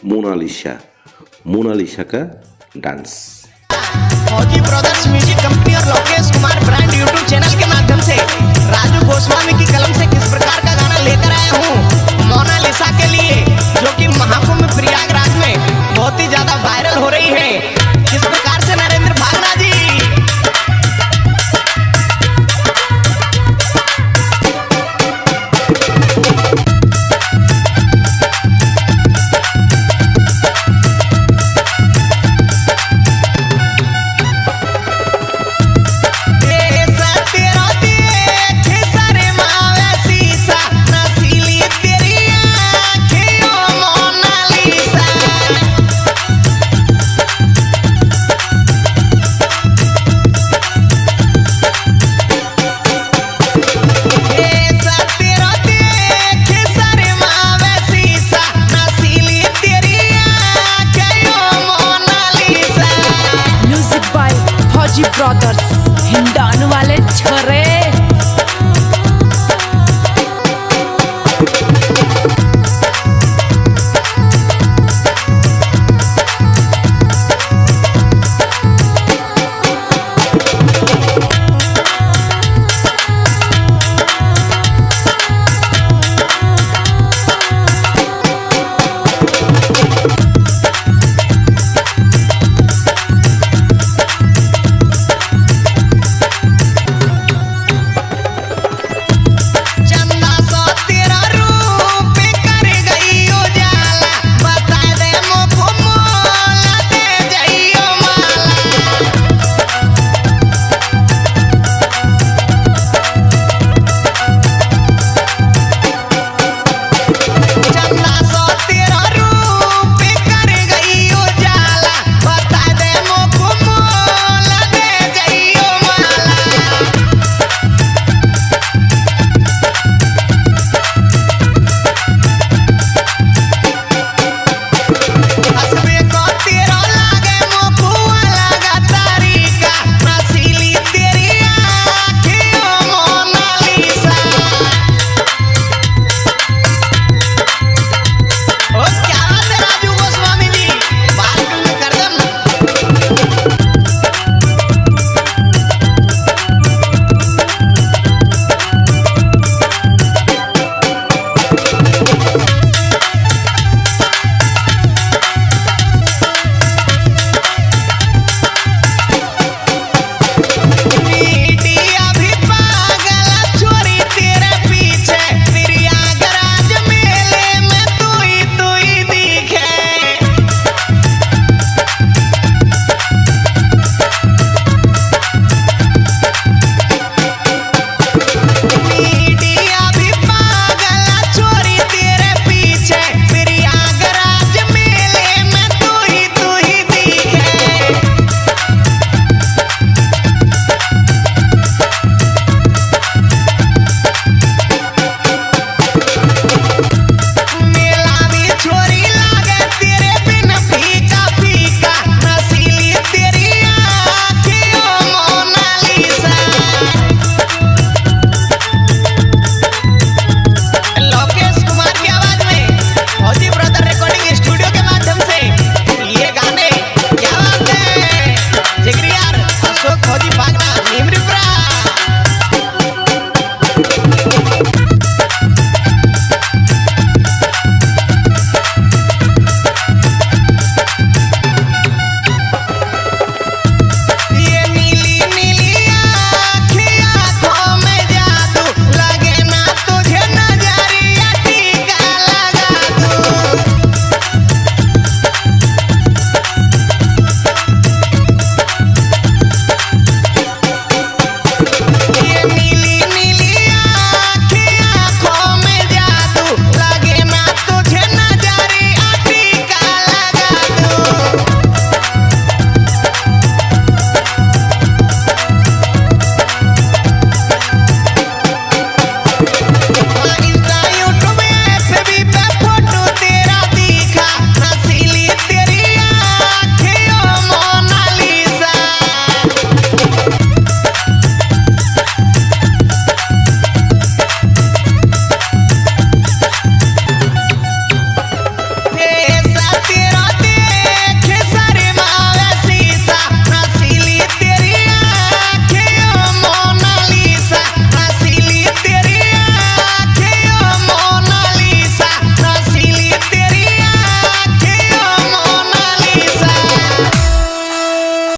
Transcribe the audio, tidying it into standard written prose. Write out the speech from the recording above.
मोनालिसा। मोनालिसा का डांस। फौजी brothers music company और Lokesh Kumar brand YouTube channel के माध्यम से राजू गोस्वामी की कलम से किस प्रकार का गाना लेकर आया हूँ मोनालिसा के लिए, जो कि महाकुंभ प्रयागराज में बहुत ही ज्यादा वायरल हो रही है। किस प्रकार से नरेंद्र भागना जी। ब्रदर्स हिंडन वाले छरे।